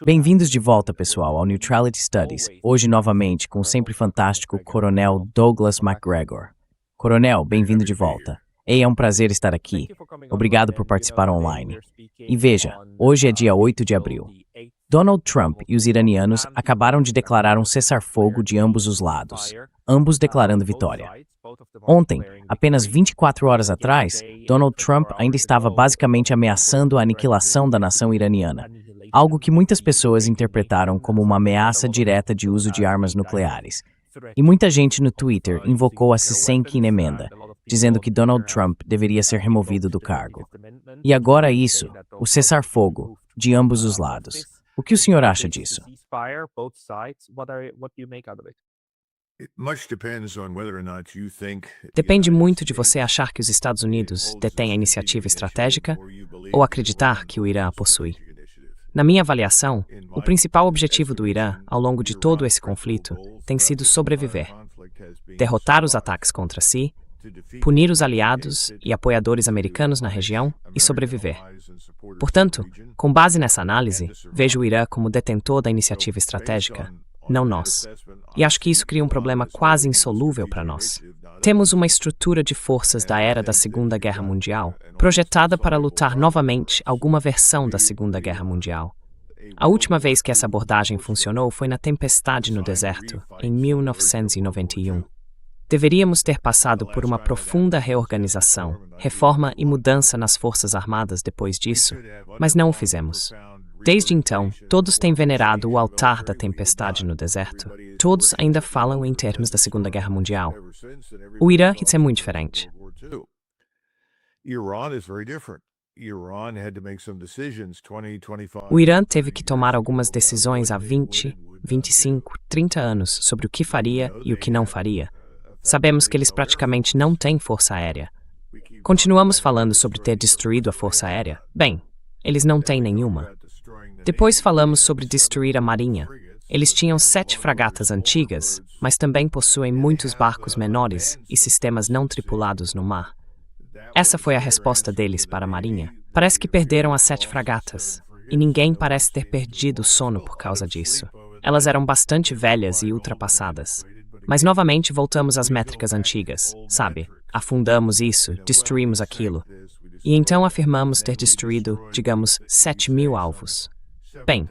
Bem-vindos de volta, pessoal, ao Neutrality Studies. Hoje, novamente, com o sempre fantástico Coronel Douglas MacGregor. Coronel, bem-vindo de volta. Ei, é um prazer estar aqui. Obrigado por participar online. E veja, hoje é dia 8 de abril. Donald Trump e os iranianos acabaram de declarar um cessar-fogo de ambos os lados, ambos declarando vitória. Ontem, apenas 24 horas atrás, Donald Trump ainda estava basicamente ameaçando a aniquilação da nação iraniana, algo que muitas pessoas interpretaram como uma ameaça direta de uso de armas nucleares. E muita gente no Twitter invocou a Sissenkin emenda, dizendo que Donald Trump deveria ser removido do cargo. E agora isso, o cessar-fogo, de ambos os lados. O que o senhor acha disso? Depende muito de você achar que os Estados Unidos detêm a iniciativa estratégica ou acreditar que o Irã a possui. Na minha avaliação, o principal objetivo do Irã, ao longo de todo esse conflito, tem sido sobreviver, derrotar os ataques contra si, punir os aliados e apoiadores americanos na região e sobreviver. Portanto, com base nessa análise, vejo o Irã como detentor da iniciativa estratégica, não nós. E acho que isso cria um problema quase insolúvel para nós. Temos uma estrutura de forças da era da Segunda Guerra Mundial, projetada para lutar novamente alguma versão da Segunda Guerra Mundial. A última vez que essa abordagem funcionou foi na Tempestade no Deserto, em 1991. Deveríamos ter passado por uma profunda reorganização, reforma e mudança nas Forças Armadas depois disso, mas não o fizemos. Desde então, todos têm venerado o altar da tempestade no deserto. Todos ainda falam em termos da Segunda Guerra Mundial. O Irã é muito diferente. O Irã teve que tomar algumas decisões há 20, 25, 30 anos sobre o que faria e o que não faria. Sabemos que eles praticamente não têm força aérea. Continuamos falando sobre ter destruído a força aérea? Bem, eles não têm nenhuma. Depois falamos sobre destruir a marinha. Eles tinham 7 fragatas antigas, mas também possuem muitos barcos menores e sistemas não tripulados no mar. Essa foi a resposta deles para a marinha. Parece que perderam as 7 fragatas, e ninguém parece ter perdido o sono por causa disso. Elas eram bastante velhas e ultrapassadas. Mas novamente voltamos às métricas antigas, sabe? Afundamos isso, destruímos aquilo. E então afirmamos ter destruído, digamos, 7.000 alvos. Bem,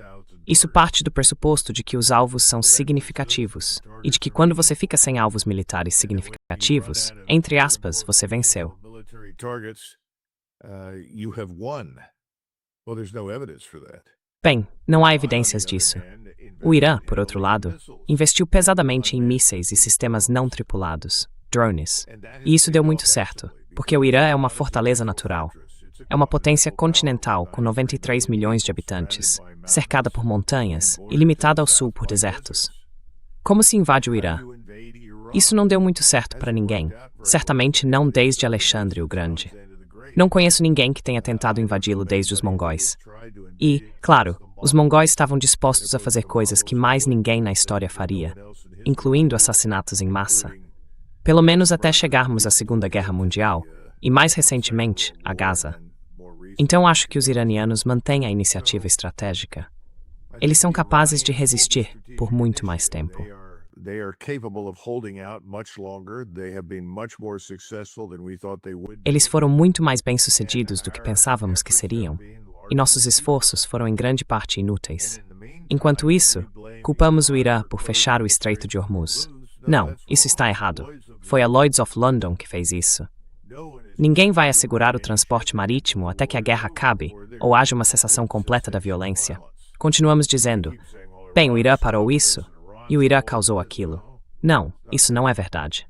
isso parte do pressuposto de que os alvos são significativos, e de que quando você fica sem alvos militares significativos, entre aspas, você venceu. Bem, não há evidências disso. O Irã, por outro lado, investiu pesadamente em mísseis e sistemas não tripulados, drones, e isso deu muito certo, porque o Irã é uma fortaleza natural. É uma potência continental com 93 milhões de habitantes, cercada por montanhas e limitada ao sul por desertos. Como se invade o Irã? Isso não deu muito certo para ninguém, certamente não desde Alexandre o Grande. Não conheço ninguém que tenha tentado invadi-lo desde os mongóis. E, claro, os mongóis estavam dispostos a fazer coisas que mais ninguém na história faria, incluindo assassinatos em massa. Pelo menos até chegarmos à Segunda Guerra Mundial, e mais recentemente, a Gaza. Então acho que os iranianos mantêm a iniciativa estratégica. Eles são capazes de resistir por muito mais tempo. Eles foram muito mais bem-sucedidos do que pensávamos que seriam, e nossos esforços foram em grande parte inúteis. Enquanto isso, culpamos o Irã por fechar o Estreito de Hormuz. Não, isso está errado. Foi a Lloyd's of London que fez isso. Ninguém vai assegurar o transporte marítimo até que a guerra acabe ou haja uma cessação completa da violência. Continuamos dizendo, bem, o Irã parou isso e o Irã causou aquilo. Não, isso não é verdade.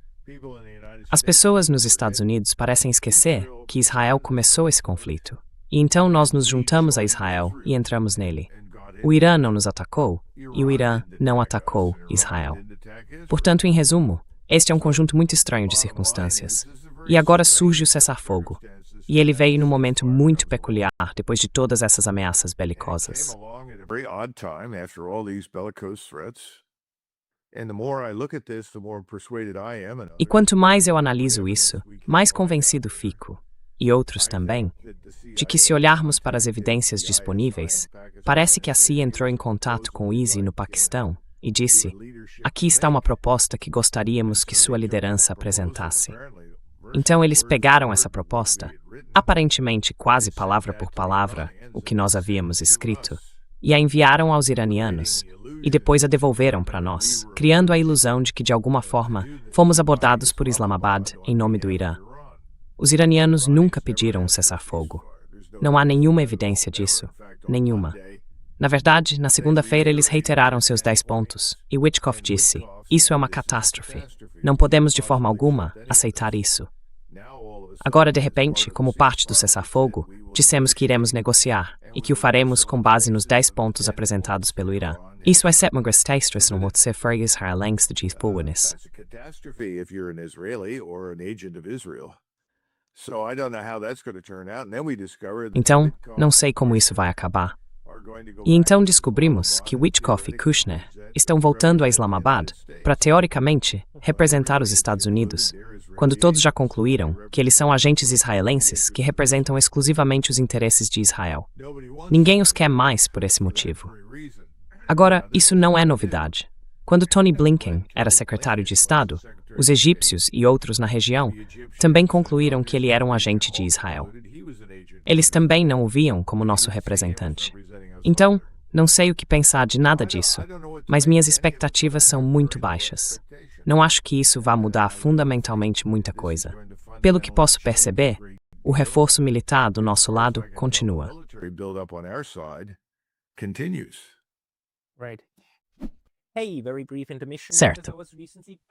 As pessoas nos Estados Unidos parecem esquecer que Israel começou esse conflito. E então nós nos juntamos a Israel e entramos nele. O Irã não nos atacou e o Irã não atacou Israel. Portanto, em resumo, este é um conjunto muito estranho de circunstâncias. E agora surge o cessar-fogo. E ele veio num momento muito peculiar depois de todas essas ameaças belicosas. E quanto mais eu analiso isso, mais convencido fico. e outros também, de que se olharmos para as evidências disponíveis, parece que a CIA entrou em contato com o ISI no Paquistão e disse: aqui está uma proposta que gostaríamos que sua liderança apresentasse. Então eles pegaram essa proposta, aparentemente quase palavra por palavra, o que nós havíamos escrito, e a enviaram aos iranianos, e depois a devolveram para nós, criando a ilusão de que de alguma forma fomos abordados por Islamabad em nome do Irã. Os iranianos nunca pediram um cessar-fogo. Não há nenhuma evidência disso. Nenhuma. Na verdade, na segunda-feira eles reiteraram seus 10 pontos, e Witkoff disse: isso é uma catástrofe. Não podemos de forma alguma aceitar isso. Agora, de repente, como parte do cessar-fogo, dissemos que iremos negociar, e que o faremos com base nos 10 pontos apresentados pelo Irã. Isso é uma catástrofe no você foi Israel längst de forwardness. Então, não sei como isso vai acabar. E então descobrimos que Witkoff e Kushner estão voltando a Islamabad para, teoricamente, representar os Estados Unidos, quando todos já concluíram que eles são agentes israelenses que representam exclusivamente os interesses de Israel. Ninguém os quer mais por esse motivo. Agora, isso não é novidade. Quando Tony Blinken era secretário de Estado, os egípcios e outros na região também concluíram que ele era um agente de Israel. Eles também não o viam como nosso representante. Então, não sei o que pensar de nada disso, mas minhas expectativas são muito baixas. Não acho que isso vá mudar fundamentalmente muita coisa. Pelo que posso perceber, o reforço militar do nosso lado continua. Certo.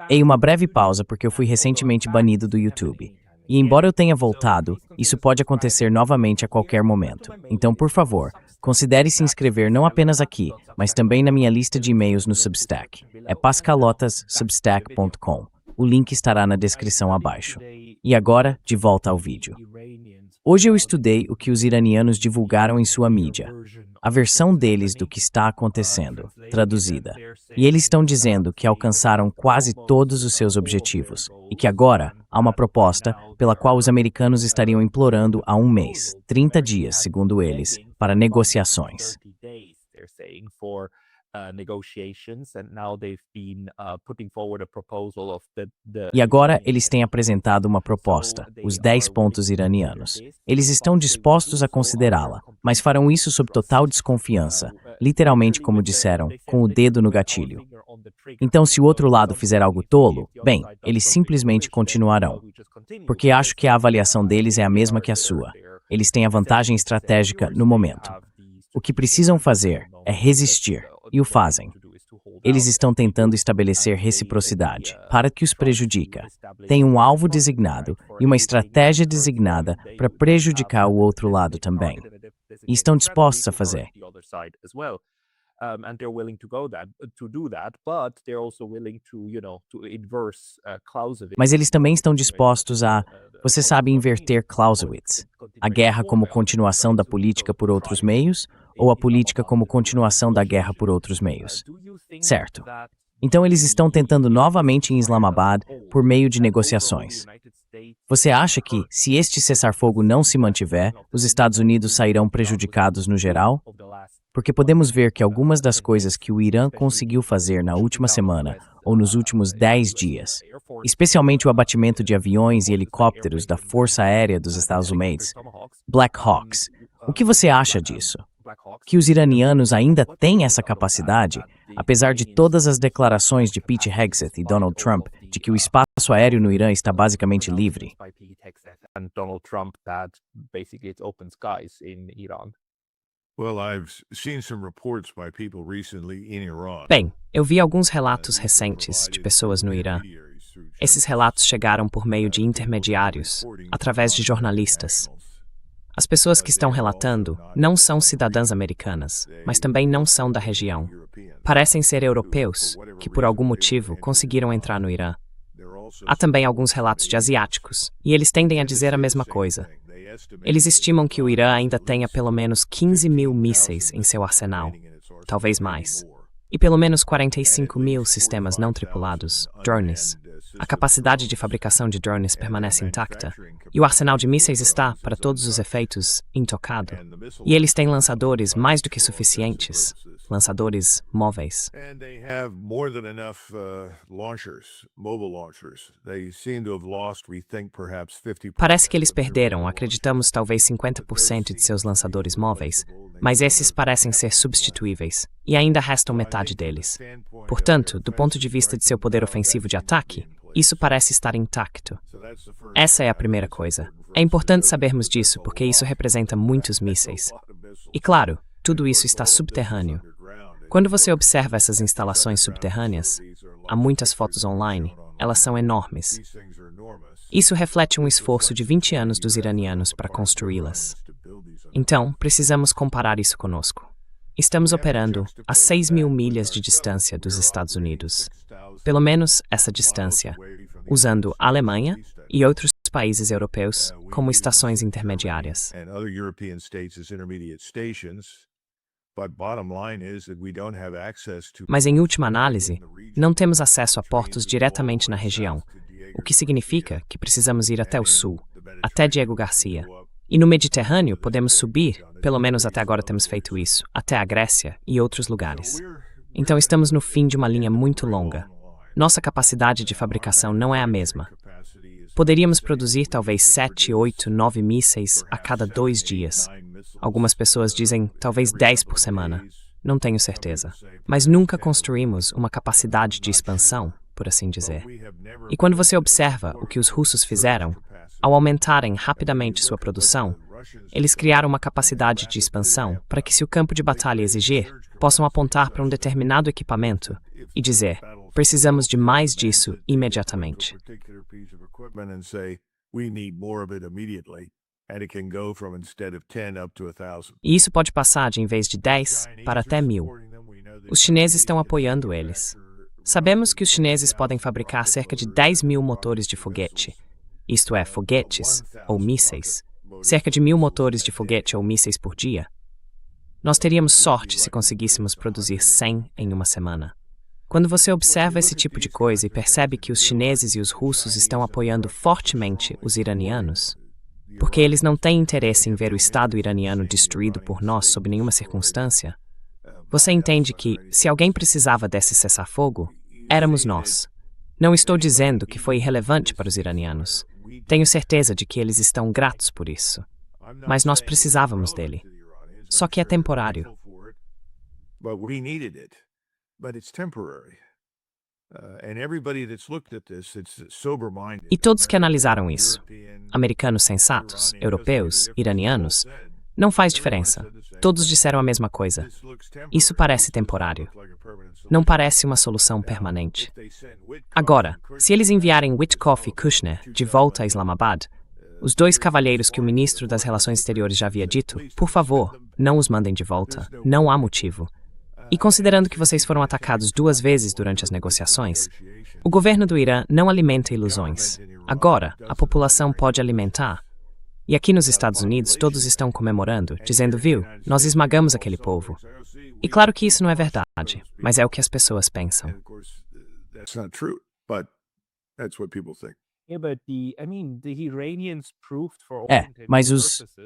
Em uma breve pausa porque eu fui recentemente banido do YouTube. E embora eu tenha voltado, isso pode acontecer novamente a qualquer momento. Então, por favor, considere se inscrever não apenas aqui, mas também na minha lista de e-mails no Substack. É pascalotas.substack.com. O link estará na descrição abaixo. E agora, de volta ao vídeo. Hoje eu estudei o que os iranianos divulgaram em sua mídia, a versão deles do que está acontecendo, traduzida. E eles estão dizendo que alcançaram quase todos os seus objetivos e que agora há uma proposta pela qual os americanos estariam implorando há um mês, 30 dias, segundo eles, para negociações. E agora eles têm apresentado uma proposta, os 10 pontos iranianos. Eles estão dispostos a considerá-la, mas farão isso sob total desconfiança, literalmente como disseram, com o dedo no gatilho. Então, se o outro lado fizer algo tolo, bem, eles simplesmente continuarão. Porque acho que a avaliação deles é a mesma que a sua. Eles têm a vantagem estratégica no momento. O que precisam fazer é resistir, e o fazem. Eles estão tentando estabelecer reciprocidade, para que os prejudica. Tem um alvo designado e uma estratégia designada para prejudicar o outro lado também. E estão dispostos a fazer. Mas eles também estão dispostos a, você sabe, inverter Clausewitz. A guerra como continuação da política por outros meios, ou a política como continuação da guerra por outros meios. Certo. Então eles estão tentando novamente em Islamabad por meio de negociações. Você acha que, se este cessar-fogo não se mantiver, os Estados Unidos sairão prejudicados no geral? Porque podemos ver que algumas das coisas que o Irã conseguiu fazer na última semana ou nos últimos 10 dias, especialmente o abatimento de aviões e helicópteros da Força Aérea dos Estados Unidos, Black Hawks, o que você acha disso? Que os iranianos ainda têm essa capacidade, apesar de todas as declarações de Pete Hegseth e Donald Trump de que o espaço aéreo no Irã está basicamente livre? Bem, eu vi alguns relatos recentes de pessoas no Irã. Esses relatos chegaram por meio de intermediários, através de jornalistas. As pessoas que estão relatando não são cidadãs americanas, mas também não são da região. Parecem ser europeus, que por algum motivo conseguiram entrar no Irã. Há também alguns relatos de asiáticos, e eles tendem a dizer a mesma coisa. Eles estimam que o Irã ainda tenha pelo menos 15 mil mísseis em seu arsenal, talvez mais, e pelo menos 45 mil sistemas não tripulados, drones. a capacidade de fabricação de drones permanece intacta, e o arsenal de mísseis está, para todos os efeitos, intocado. E eles têm lançadores mais do que suficientes, lançadores móveis. Parece que eles perderam, acreditamos, talvez 50% de seus lançadores móveis, mas esses parecem ser substituíveis, e ainda restam metade deles. Portanto, do ponto de vista de seu poder ofensivo de ataque, isso parece estar intacto. Essa é a primeira coisa. É importante sabermos disso porque isso representa muitos mísseis. E claro, tudo isso está subterrâneo. Quando você observa essas instalações subterrâneas, há muitas fotos online, elas são enormes. Isso reflete um esforço de 20 anos dos iranianos para construí-las. Então, precisamos comparar isso conosco. Estamos operando a 6.000 milhas de distância dos Estados Unidos. Pelo menos essa distância, usando a Alemanha e outros países europeus como estações intermediárias. Mas, em última análise, não temos acesso a portos diretamente na região, o que significa que precisamos ir até o sul, até Diego Garcia. E no Mediterrâneo podemos subir, pelo menos até agora temos feito isso, até a Grécia e outros lugares. Então estamos no fim de uma linha muito longa. Nossa capacidade de fabricação não é a mesma. Poderíamos produzir talvez 7, 8, 9 mísseis a cada 2 dias. Algumas pessoas dizem talvez 10 por semana. Não tenho certeza. Mas nunca construímos uma capacidade de expansão, por assim dizer. E quando você observa o que os russos fizeram, ao aumentarem rapidamente sua produção, eles criaram uma capacidade de expansão para que, se o campo de batalha exigir, possam apontar para um determinado equipamento e dizer: precisamos de mais disso imediatamente. E isso pode passar de, em vez de 10, para até 1.000. Os chineses estão apoiando eles. Sabemos que os chineses podem fabricar cerca de 10.000 motores de foguete, isto é, foguetes ou mísseis, cerca de 1.000 motores de foguete ou mísseis por dia. Nós teríamos sorte se conseguíssemos produzir 100 em uma semana. Quando você observa esse tipo de coisa e percebe que os chineses e os russos estão apoiando fortemente os iranianos, porque eles não têm interesse em ver o Estado iraniano destruído por nós sob nenhuma circunstância, você entende que, se alguém precisava desse cessar-fogo, éramos nós. Não estou dizendo que foi irrelevante para os iranianos. Tenho certeza de que eles estão gratos por isso. Mas nós precisávamos dele. Só que é temporário. E todos que analisaram isso, americanos sensatos, europeus, iranianos, não faz diferença. Todos disseram a mesma coisa. Isso parece temporário. Não parece uma solução permanente. Agora, se eles enviarem Witkoff e Kushner de volta a Islamabad, os 2 cavalheiros que o ministro das Relações Exteriores já havia dito, por favor, não os mandem de volta. Não há motivo. E considerando que vocês foram atacados 2 vezes durante as negociações, o governo do Irã não alimenta ilusões. Agora, a população pode alimentar. E aqui nos Estados Unidos todos estão comemorando, dizendo: viu, nós esmagamos aquele povo. E claro que isso não é verdade, mas é o que as pessoas pensam.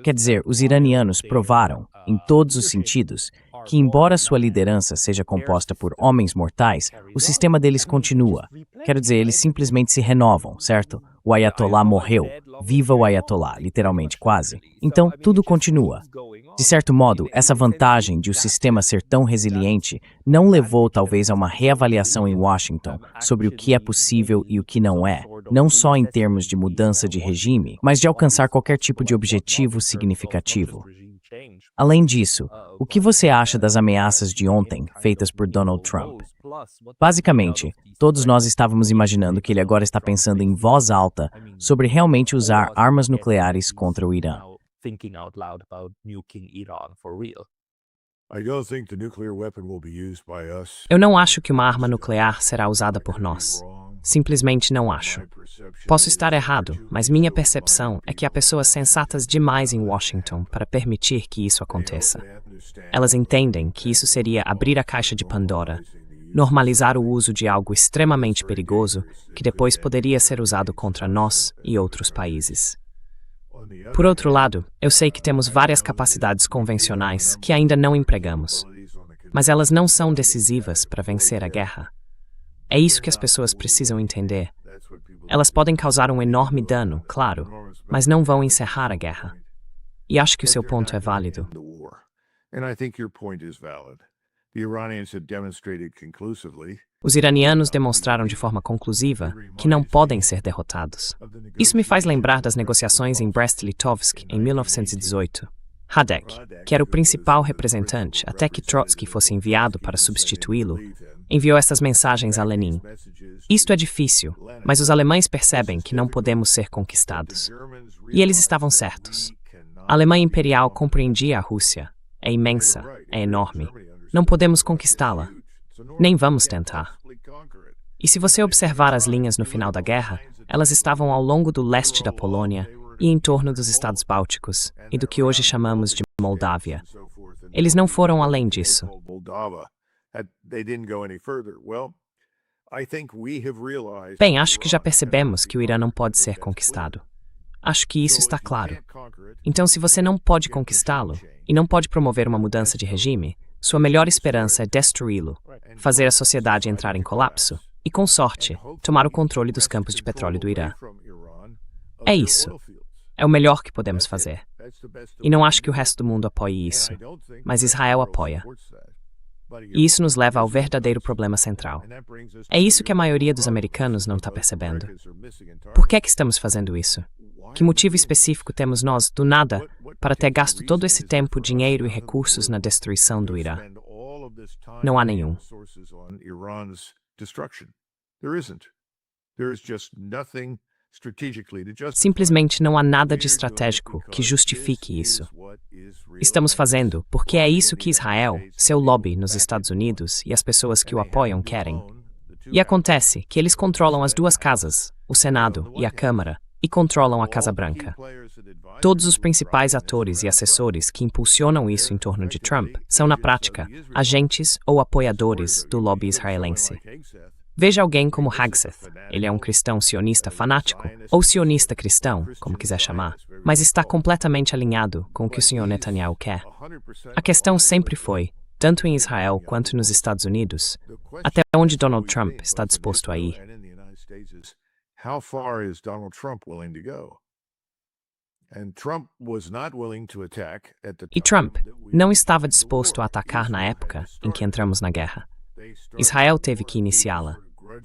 Quer dizer, os iranianos provaram, em todos os sentidos, que embora sua liderança seja composta por homens mortais, o sistema deles continua. Quero dizer, eles simplesmente se renovam, certo? O Ayatollah morreu. Viva o Ayatollah, literalmente, quase. Então, tudo continua. De certo modo, essa vantagem de o sistema ser tão resiliente não levou talvez a uma reavaliação em Washington sobre o que é possível e o que não é, não só em termos de mudança de regime, mas de alcançar qualquer tipo de objetivo significativo. Além disso, o que você acha das ameaças de ontem feitas por Donald Trump? Basicamente, todos nós estávamos imaginando que ele agora está pensando em voz alta sobre realmente usar armas nucleares contra o Irã. Eu não acho que uma arma nuclear será usada por nós. Simplesmente não acho. Posso estar errado, mas minha percepção é que há pessoas sensatas demais em Washington para permitir que isso aconteça. Elas entendem que isso seria abrir a caixa de Pandora, normalizar o uso de algo extremamente perigoso que depois poderia ser usado contra nós e outros países. Por outro lado, eu sei que temos várias capacidades convencionais que ainda não empregamos, mas elas não são decisivas para vencer a guerra. É isso que as pessoas precisam entender. Elas podem causar um enorme dano, claro, mas não vão encerrar a guerra. E acho que o seu ponto é válido. Os iranianos demonstraram de forma conclusiva que não podem ser derrotados. Isso me faz lembrar das negociações em Brest-Litovsk em 1918. Hadek, que era o principal representante até que Trotsky fosse enviado para substituí-lo, enviou estas mensagens a Lenin. Isto é difícil, mas os alemães percebem que não podemos ser conquistados. E eles estavam certos. A Alemanha Imperial compreendia a Rússia. É imensa, é enorme. Não podemos conquistá-la. Nem vamos tentar. E se você observar as linhas no final da guerra, elas estavam ao longo do leste da Polônia e em torno dos estados bálticos e do que hoje chamamos de Moldávia. Eles não foram além disso. Bem, acho que já percebemos que o Irã não pode ser conquistado. Acho que isso está claro. Então, se você não pode conquistá-lo e não pode promover uma mudança de regime, sua melhor esperança é destruí-lo, fazer a sociedade entrar em colapso e, com sorte, tomar o controle dos campos de petróleo do Irã. É isso. É o melhor que podemos fazer. E não acho que o resto do mundo apoie isso, mas Israel apoia. E isso nos leva ao verdadeiro problema central. É isso que a maioria dos americanos não está percebendo. Por que é que estamos fazendo isso? Que motivo específico temos nós, do nada, para ter gasto todo esse tempo, dinheiro e recursos na destruição do Irã? Não há nenhum. Simplesmente não há nada de estratégico que justifique isso. Estamos fazendo porque é isso que Israel, seu lobby nos Estados Unidos e as pessoas que o apoiam querem. E acontece que eles controlam as duas casas, o Senado e a Câmara, e controlam a Casa Branca. Todos os principais atores e assessores que impulsionam isso em torno de Trump são, na prática, agentes ou apoiadores do lobby israelense. Veja alguém como Hegseth. Ele é um cristão sionista fanático, ou sionista cristão, como quiser chamar, mas está completamente alinhado com o que o Sr. Netanyahu quer. A questão sempre foi, tanto em Israel quanto nos Estados Unidos, até onde Donald Trump está disposto a ir. E Trump não estava disposto a atacar na época em que entramos na guerra. Israel teve que iniciá-la.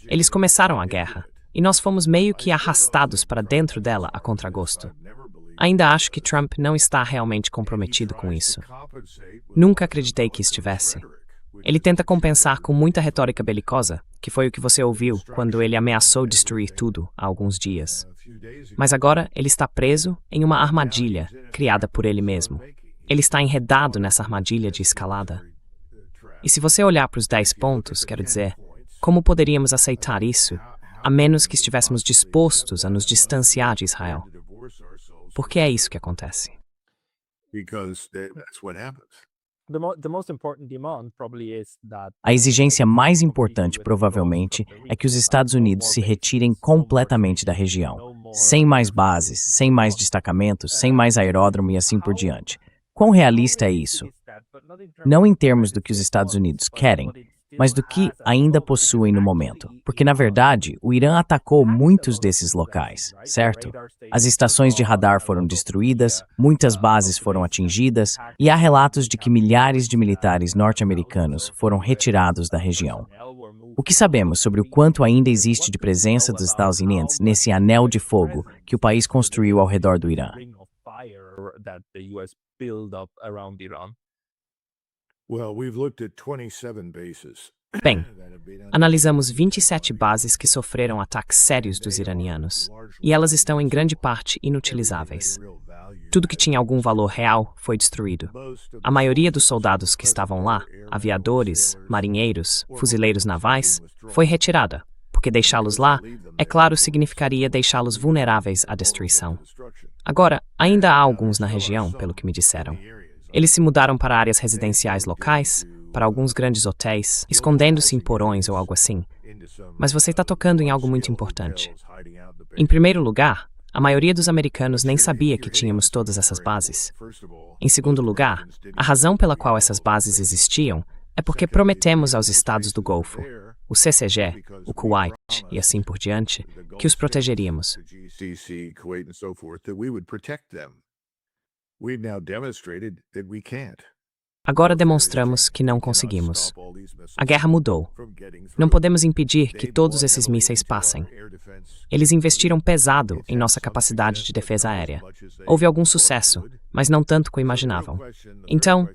Eles começaram a guerra, e nós fomos meio que arrastados para dentro dela a contragosto. Ainda acho que Trump não está realmente comprometido com isso. Nunca acreditei que estivesse. Ele tenta compensar com muita retórica belicosa, que foi o que você ouviu quando ele ameaçou destruir tudo há alguns dias. Mas agora ele está preso em uma armadilha criada por ele mesmo. Ele está enredado nessa armadilha de escalada. E se você olhar para os 10 pontos, quero dizer, como poderíamos aceitar isso, a menos que estivéssemos dispostos a nos distanciar de Israel? Porque é isso que acontece. A exigência mais importante, provavelmente, é que os Estados Unidos se retirem completamente da região. Sem mais bases, sem mais destacamentos, sem mais aeródromo e assim por diante. Quão realista é isso? Não em termos do que os Estados Unidos querem, mas do que ainda possuem no momento. Porque, na verdade, o Irã atacou muitos desses locais, certo? As estações de radar foram destruídas, muitas bases foram atingidas, e há relatos de que milhares de militares norte-americanos foram retirados da região. O que sabemos sobre o quanto ainda existe de presença dos Estados Unidos nesse anel de fogo que o país construiu ao redor do Irã? Bem, analisamos 27 bases que sofreram ataques sérios dos iranianos, e elas estão em grande parte inutilizáveis. Tudo que tinha algum valor real foi destruído. A maioria dos soldados que estavam lá, aviadores, marinheiros, fuzileiros navais, foi retirada, porque deixá-los lá, é claro, significaria deixá-los vulneráveis à destruição. Agora, ainda há alguns na região, pelo que me disseram. Eles se mudaram para áreas residenciais locais, para alguns grandes hotéis, escondendo-se em porões ou algo assim. Mas você está tocando em algo muito importante. Em primeiro lugar, a maioria dos americanos nem sabia que tínhamos todas essas bases. Em segundo lugar, a razão pela qual essas bases existiam é porque prometemos aos estados do Golfo, o CCG, o Kuwait e assim por diante, que os protegeríamos. Agora demonstramos que não conseguimos. A guerra mudou. Não podemos impedir que todos esses mísseis passem. Eles investiram pesado em nossa capacidade de defesa aérea. Houve algum sucesso, mas não tanto como imaginavam. Então,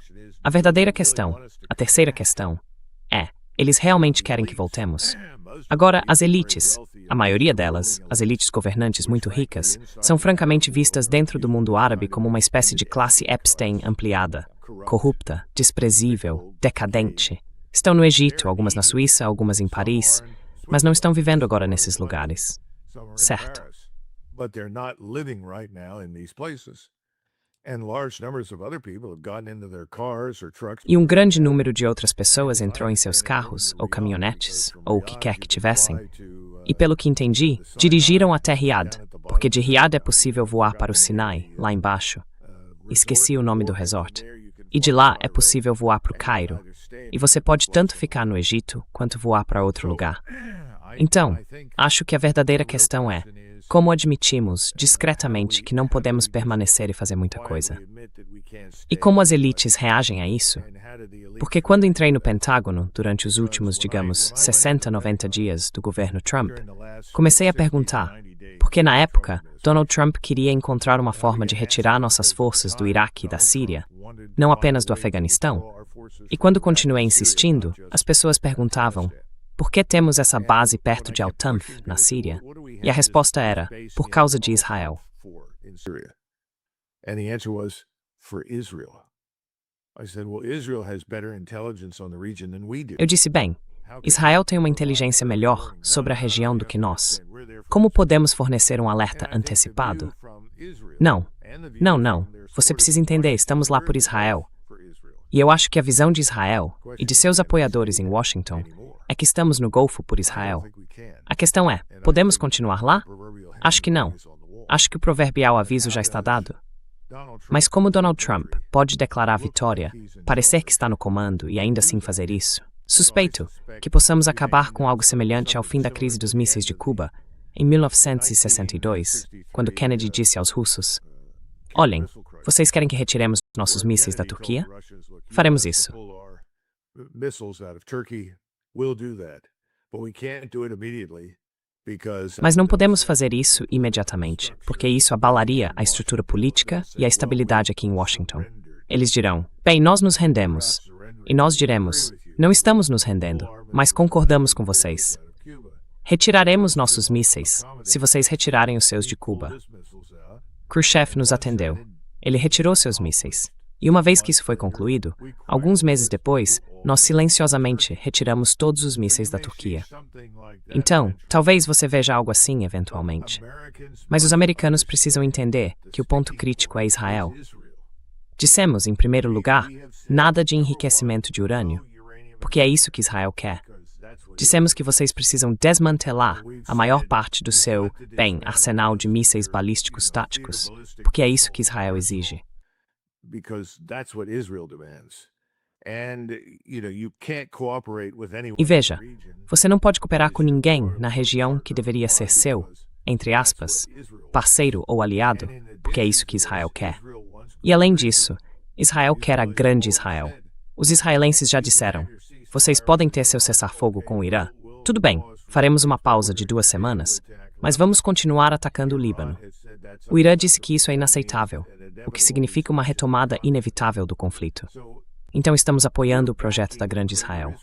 a verdadeira questão, a terceira questão, é: eles realmente querem que voltemos? Agora, as elites, a maioria delas, as elites governantes muito ricas, são francamente vistas dentro do mundo árabe como uma espécie de classe Epstein ampliada, corrupta, desprezível, decadente. Estão no Egito, algumas na Suíça, algumas em Paris, mas não estão vivendo agora nesses lugares. Certo. E um grande número de outras pessoas entrou em seus carros, ou caminhonetes, ou o que quer que tivessem, e pelo que entendi, dirigiram até Riad, porque de Riad é possível voar para o Sinai, lá embaixo. Esqueci o nome do resort. E de lá é possível voar para o Cairo. E você pode tanto ficar no Egito, quanto voar para outro lugar. Então, acho que a verdadeira questão é: como admitimos, discretamente, que não podemos permanecer e fazer muita coisa? E como as elites reagem a isso? Porque quando entrei no Pentágono, durante os últimos, digamos, 60, 90 dias do governo Trump, comecei a perguntar, porque na época, Donald Trump queria encontrar uma forma de retirar nossas forças do Iraque e da Síria, não apenas do Afeganistão. E quando continuei insistindo, as pessoas perguntavam: por que temos essa base perto de Al-Tanf, na Síria? E a resposta era: por causa de Israel. Eu disse: bem, Israel tem uma inteligência melhor sobre a região do que nós. Como podemos fornecer um alerta antecipado? Não. Você precisa entender, estamos lá por Israel. E eu acho que a visão de Israel e de seus apoiadores em Washington é que estamos no Golfo por Israel. A questão é: podemos continuar lá? Acho que não. Acho que o proverbial aviso já está dado. Mas como Donald Trump pode declarar vitória, parecer que está no comando e ainda assim fazer isso? Suspeito que possamos acabar com algo semelhante ao fim da crise dos mísseis de Cuba, em 1962, quando Kennedy disse aos russos: olhem, vocês querem que retiremos nossos mísseis da Turquia? Faremos isso. Mas não podemos fazer isso imediatamente, porque isso abalaria a estrutura política e a estabilidade aqui em Washington. Eles dirão: bem, nós nos rendemos. E nós diremos: não estamos nos rendendo, mas concordamos com vocês. Retiraremos nossos mísseis, se vocês retirarem os seus de Cuba. Khrushchev nos atendeu. Ele retirou seus mísseis. E uma vez que isso foi concluído, alguns meses depois, nós silenciosamente retiramos todos os mísseis da Turquia. Então, talvez você veja algo assim eventualmente. Mas os americanos precisam entender que o ponto crítico é Israel. Dissemos, em primeiro lugar, nada de enriquecimento de urânio, porque é isso que Israel quer. Dissemos que vocês precisam desmantelar a maior parte do seu, arsenal de mísseis balísticos táticos, porque é isso que Israel exige. E veja, você não pode cooperar com ninguém na região que deveria ser seu, entre aspas, parceiro ou aliado, porque é isso que Israel quer. E além disso, Israel quer a grande Israel. Os israelenses já disseram: vocês podem ter seu cessar-fogo com o Irã. Tudo bem, faremos uma pausa de 2 semanas, mas vamos continuar atacando o Líbano. O Irã disse que isso é inaceitável, o que significa uma retomada inevitável do conflito. Então estamos apoiando o projeto da Grande Israel.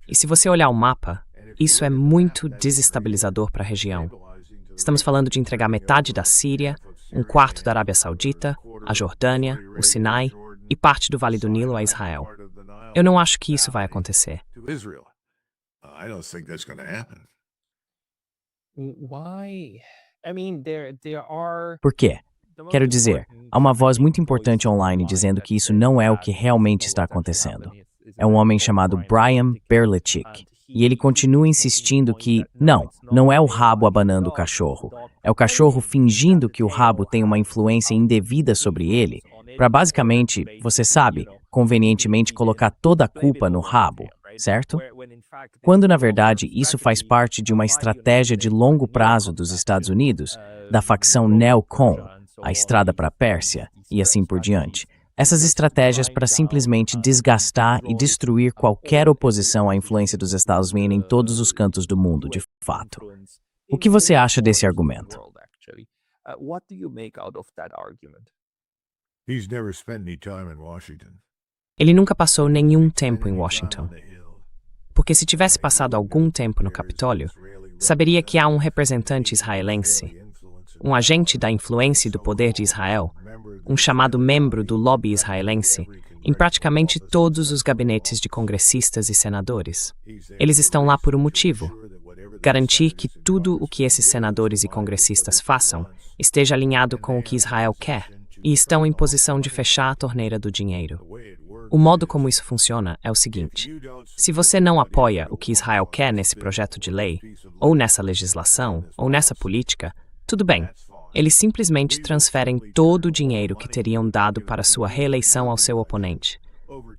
E se você olhar o mapa, isso é muito desestabilizador para a região. Estamos falando de entregar metade da Síria, 1/4 da Arábia Saudita, a Jordânia, o Sinai e parte do Vale do Nilo a Israel. Eu não acho que isso vai acontecer. Por quê? Quero dizer, há uma voz muito importante online dizendo que isso não é o que realmente está acontecendo. é um homem chamado Brian Berlichik. E ele continua insistindo que, não é o rabo abanando o cachorro. É o cachorro fingindo que o rabo tem uma influência indevida sobre ele, para basicamente, você sabe, convenientemente colocar toda a culpa no rabo, certo? Quando, na verdade, isso faz parte de uma estratégia de longo prazo dos Estados Unidos, da facção neocon, a estrada para a Pérsia, e assim por diante. Essas estratégias para simplesmente desgastar e destruir qualquer oposição à influência dos Estados Unidos em todos os cantos do mundo, de fato. O que você acha desse argumento? Ele nunca passou nenhum tempo em Washington. Porque se tivesse passado algum tempo no Capitólio, saberia que há um representante israelense, um agente da influência e do poder de Israel, um chamado membro do lobby israelense, em praticamente todos os gabinetes de congressistas e senadores. Eles estão lá por um motivo: garantir que tudo o que esses senadores e congressistas façam esteja alinhado com o que Israel quer, e estão em posição de fechar a torneira do dinheiro. O modo como isso funciona é o seguinte: se você não apoia o que Israel quer nesse projeto de lei, ou nessa legislação, ou nessa política, tudo bem. Eles simplesmente transferem todo o dinheiro que teriam dado para sua reeleição ao seu oponente,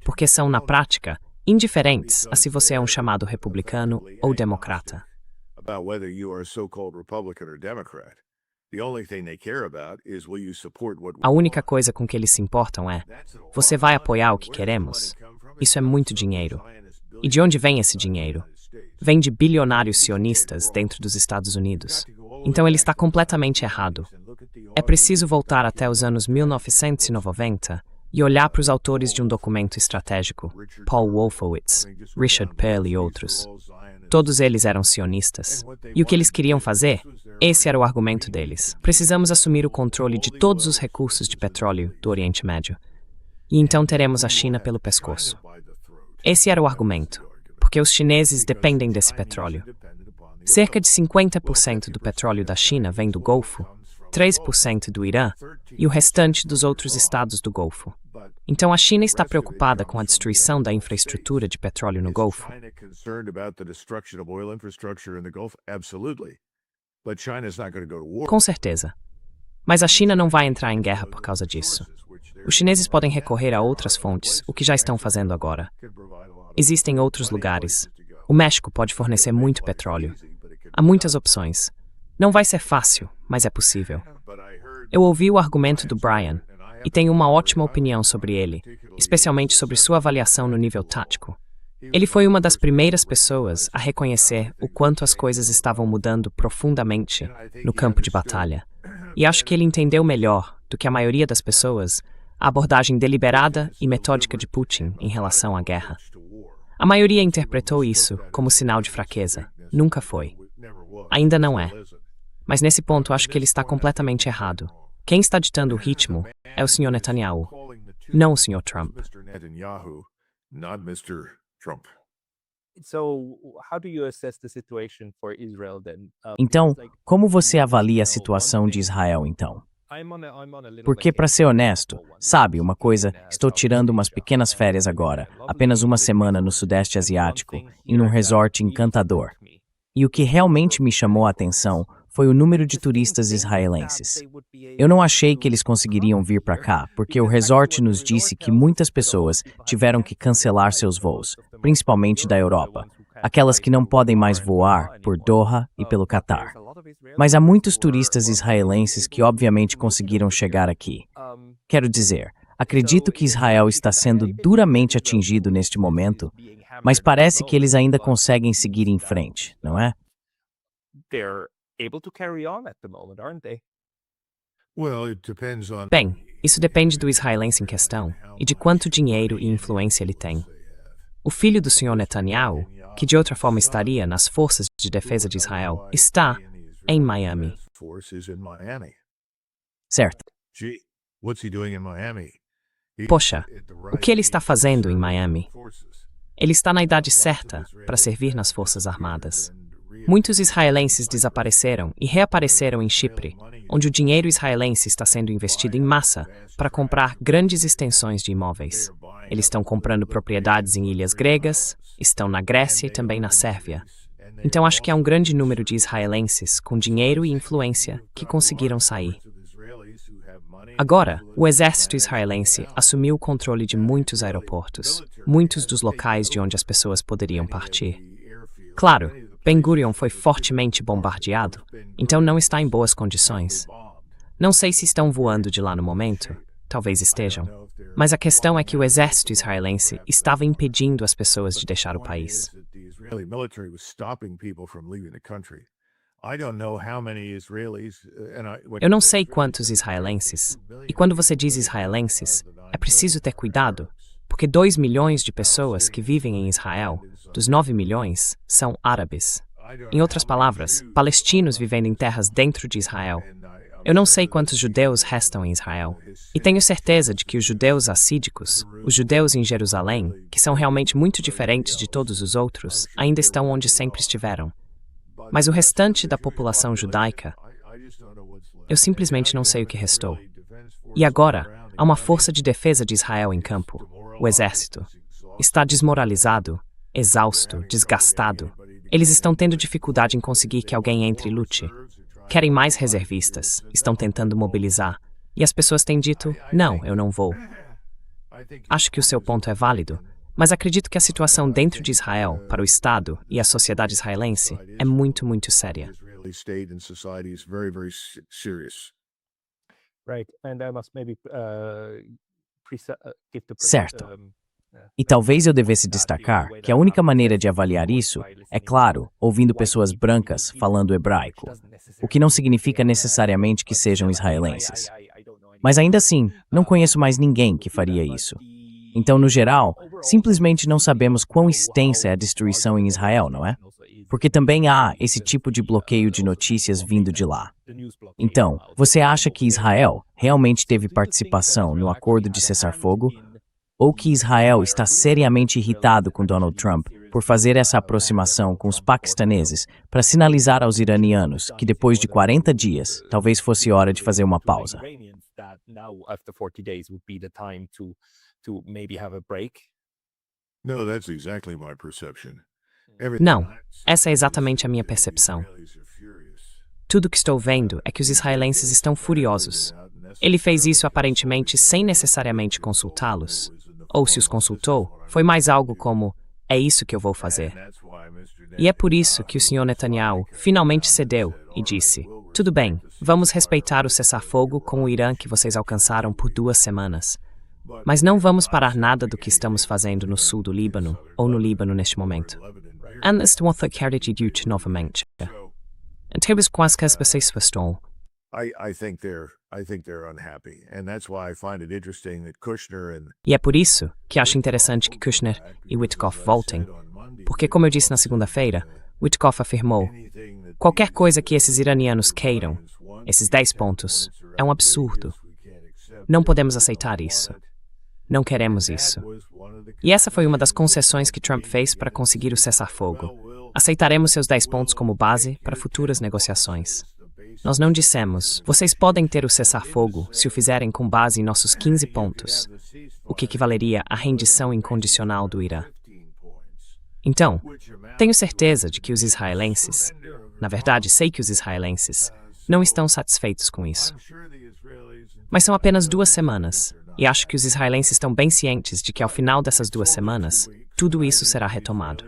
porque são, na prática, indiferentes a se você é um chamado republicano ou democrata. A única coisa com que eles se importam é: você vai apoiar o que queremos? Isso é muito dinheiro. E de onde vem esse dinheiro? Vem de bilionários sionistas dentro dos Estados Unidos. Então ele está completamente errado. É preciso voltar até os anos 1990 e olhar para os autores de um documento estratégico, Paul Wolfowitz, Richard Perle e outros. Todos eles eram sionistas. E o que eles queriam fazer? Esse era o argumento deles. Precisamos assumir o controle de todos os recursos de petróleo do Oriente Médio. E então teremos a China pelo pescoço. Esse era o argumento, porque os chineses dependem desse petróleo. Cerca de 50% do petróleo da China vem do Golfo, 3% do Irã e o restante dos outros estados do Golfo. Então a China está preocupada com a destruição da infraestrutura de petróleo no Golfo? Com certeza. Mas a China não vai entrar em guerra por causa disso. Os chineses podem recorrer a outras fontes, o que já estão fazendo agora. Existem outros lugares. O México pode fornecer muito petróleo. Há muitas opções. Não vai ser fácil, mas é possível. Eu ouvi o argumento do Brian e tenho uma ótima opinião sobre ele, especialmente sobre sua avaliação no nível tático. Ele foi uma das primeiras pessoas a reconhecer o quanto as coisas estavam mudando profundamente no campo de batalha. E acho que ele entendeu melhor do que a maioria das pessoas a abordagem deliberada e metódica de Putin em relação à guerra. A maioria interpretou isso como sinal de fraqueza. Nunca foi. Ainda não é. Mas nesse ponto acho que ele está completamente errado. Quem está ditando o ritmo é o Sr. Netanyahu, não o Sr. Trump. Então, como você avalia a situação de Israel, então? Porque, para ser honesto, sabe, uma coisa, estou tirando umas pequenas férias agora, apenas uma semana no Sudeste Asiático, em um resort encantador. E o que realmente me chamou a atenção foi o número de turistas israelenses. Eu não achei que eles conseguiriam vir para cá, porque o resort nos disse que muitas pessoas tiveram que cancelar seus voos, principalmente da Europa, aquelas que não podem mais voar por Doha e pelo Catar. Mas há muitos turistas israelenses que obviamente conseguiram chegar aqui. Quero dizer, acredito que Israel está sendo duramente atingido neste momento, mas parece que eles ainda conseguem seguir em frente, não é? Bem, isso depende do israelense em questão e de quanto dinheiro e influência ele tem. O filho do Sr. Netanyahu, que de outra forma estaria nas forças de defesa de Israel, está em Miami. Certo. Poxa, o que ele está fazendo em Miami? Ele está na idade certa para servir nas Forças Armadas. Muitos israelenses desapareceram e reapareceram em Chipre, onde o dinheiro israelense está sendo investido em massa para comprar grandes extensões de imóveis. Eles estão comprando propriedades em ilhas gregas, estão na Grécia e também na Sérvia. Então acho que há um grande número de israelenses com dinheiro e influência que conseguiram sair. Agora, o exército israelense assumiu o controle de muitos aeroportos, muitos dos locais de onde as pessoas poderiam partir. Claro, Ben Gurion foi fortemente bombardeado, então não está em boas condições. Não sei se estão voando de lá no momento, talvez estejam, mas a questão é que o exército israelense estava impedindo as pessoas de deixar o país. Eu não sei quantos israelenses, e quando você diz israelenses, é preciso ter cuidado, porque 2 milhões de pessoas que vivem em Israel, dos 9 milhões, são árabes. Em outras palavras, palestinos vivendo em terras dentro de Israel. Eu não sei quantos judeus restam em Israel. E tenho certeza de que os judeus assídicos, os judeus em Jerusalém, que são realmente muito diferentes de todos os outros, ainda estão onde sempre estiveram. Mas o restante da população judaica, eu simplesmente não sei o que restou. E agora, há uma força de defesa de Israel em campo, o exército. Está desmoralizado, exausto, desgastado. Eles estão tendo dificuldade em conseguir que alguém entre e lute. Querem mais reservistas, estão tentando mobilizar. E as pessoas têm dito, não, eu não vou. Acho que o seu ponto é válido, mas acredito que a situação dentro de Israel, para o Estado e a sociedade israelense, é muito, muito séria. Certo. E talvez eu devesse destacar que a única maneira de avaliar isso é, claro, ouvindo pessoas brancas falando hebraico, o que não significa necessariamente que sejam israelenses. Mas ainda assim, não conheço mais ninguém que faria isso. Então, no geral, simplesmente não sabemos quão extensa é a destruição em Israel, não é? Porque também há esse tipo de bloqueio de notícias vindo de lá. Então, você acha que Israel realmente teve participação no acordo de cessar-fogo? Ou que Israel está seriamente irritado com Donald Trump por fazer essa aproximação com os paquistaneses para sinalizar aos iranianos que depois de 40 dias, talvez fosse hora de fazer uma pausa? Não, essa é exatamente a minha percepção. Tudo que estou vendo é que os israelenses estão furiosos. Ele fez isso aparentemente sem necessariamente consultá-los. Ou se os consultou, foi mais algo como, é isso que eu vou fazer. E é por isso que o Sr. Netanyahu finalmente cedeu e disse, tudo bem, vamos respeitar o cessar-fogo com o Irã que vocês alcançaram por 2 semanas. Mas não vamos parar nada do que estamos fazendo no sul do Líbano ou no Líbano neste momento. Antes de quero dizer novamente. Em termos quais que as pessoas estão. E é por isso que acho interessante que Kushner e Witkoff voltem, porque, como eu disse na segunda-feira, Witkoff afirmou: qualquer coisa que esses iranianos queiram, esses 10 pontos, é um absurdo. Não podemos aceitar isso. Não queremos isso. E essa foi uma das concessões que Trump fez para conseguir o cessar-fogo. Aceitaremos seus 10 pontos como base para futuras negociações. Nós não dissemos, vocês podem ter o cessar-fogo se o fizerem com base em nossos 15 pontos, o que equivaleria à rendição incondicional do Irã. Então, tenho certeza de que os israelenses, na verdade sei que os israelenses, não estão satisfeitos com isso. Mas são apenas 2 semanas, e acho que os israelenses estão bem cientes de que ao final dessas 2 semanas, tudo isso será retomado.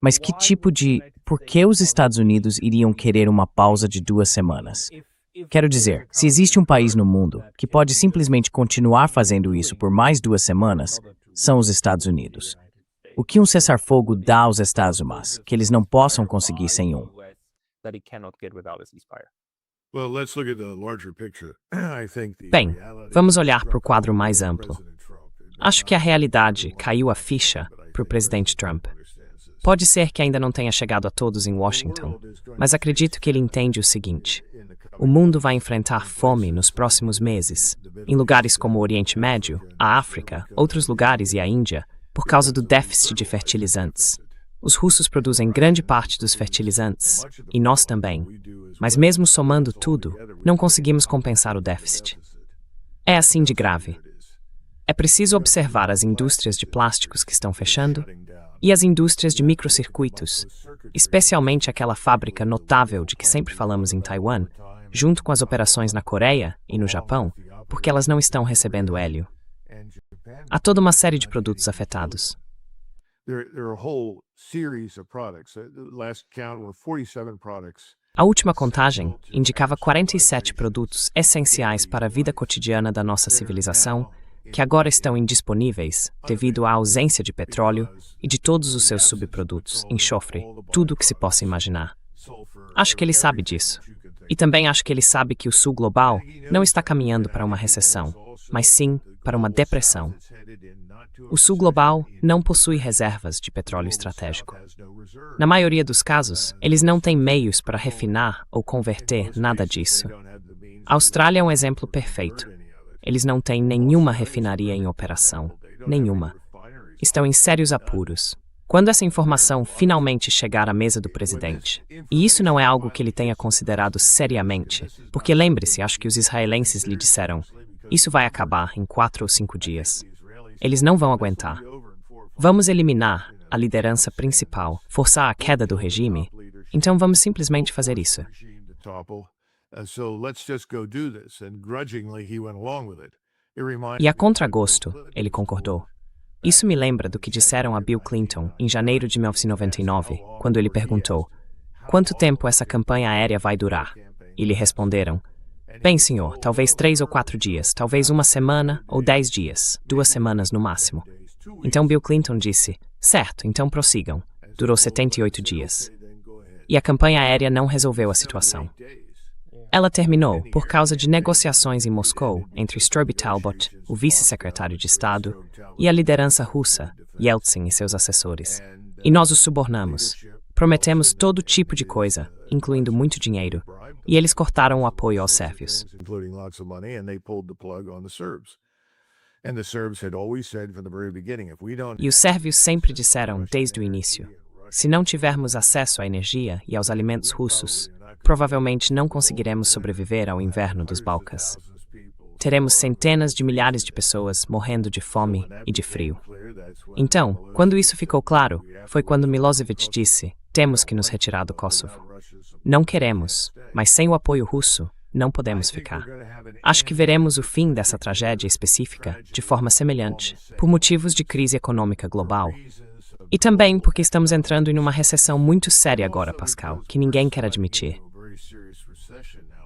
Mas que tipo de... Por que os Estados Unidos iriam querer uma pausa de 2 semanas? Quero dizer, se existe um país no mundo que pode simplesmente continuar fazendo isso por mais 2 semanas, são os Estados Unidos. O que um cessar-fogo dá aos Estados Unidos, que eles não possam conseguir sem um? Bem, vamos olhar para o quadro mais amplo. Acho que a realidade caiu a ficha para o presidente Trump. Pode ser que ainda não tenha chegado a todos em Washington, mas acredito que ele entende o seguinte: o mundo vai enfrentar fome nos próximos meses, em lugares como o Oriente Médio, a África, outros lugares e a Índia, por causa do déficit de fertilizantes. Os russos produzem grande parte dos fertilizantes, e nós também. Mas mesmo somando tudo, não conseguimos compensar o déficit. É assim de grave. É preciso observar as indústrias de plásticos que estão fechando e as indústrias de microcircuitos, especialmente aquela fábrica notável de que sempre falamos em Taiwan, junto com as operações na Coreia e no Japão, porque elas não estão recebendo hélio. Há toda uma série de produtos afetados. A última contagem indicava 47 produtos essenciais para a vida cotidiana da nossa civilização que agora estão indisponíveis devido à ausência de petróleo e de todos os seus subprodutos, enxofre, tudo o que se possa imaginar. Acho que ele sabe disso. E também acho que ele sabe que o Sul global não está caminhando para uma recessão, mas sim para uma depressão. O Sul global não possui reservas de petróleo estratégico. Na maioria dos casos, eles não têm meios para refinar ou converter nada disso. A Austrália é um exemplo perfeito. Eles não têm nenhuma refinaria em operação. Nenhuma. Estão em sérios apuros. Quando essa informação finalmente chegar à mesa do presidente, e isso não é algo que ele tenha considerado seriamente, porque lembre-se, acho que os israelenses lhe disseram, isso vai acabar em 4 ou 5 dias. Eles não vão aguentar. Vamos eliminar a liderança principal, forçar a queda do regime, então vamos simplesmente fazer isso. E a contragosto, ele concordou. Isso me lembra do que disseram a Bill Clinton em janeiro de 1999, quando ele perguntou: quanto tempo essa campanha aérea vai durar? E lhe responderam: bem, senhor, talvez 3 ou 4 dias, talvez 1 semana ou 10 dias, 2 semanas no máximo. Então Bill Clinton disse: certo, então prossigam. Durou 78 dias. E a campanha aérea não resolveu a situação. Ela terminou por causa de negociações em Moscou entre Strobe Talbot, o vice-secretário de Estado, e a liderança russa, Yeltsin e seus assessores. E nós os subornamos. Prometemos todo tipo de coisa, incluindo muito dinheiro, e eles cortaram o apoio aos sérvios. E os sérvios sempre disseram desde o início: se não tivermos acesso à energia e aos alimentos russos, provavelmente não conseguiremos sobreviver ao inverno dos Balcãs. Teremos centenas de milhares de pessoas morrendo de fome e de frio. Então, quando isso ficou claro, foi quando Milosevic disse: temos que nos retirar do Kosovo. Não queremos, mas sem o apoio russo, não podemos ficar. Acho que veremos o fim dessa tragédia específica de forma semelhante, por motivos de crise econômica global. E também porque estamos entrando em uma recessão muito séria agora, Pascal, que ninguém quer admitir.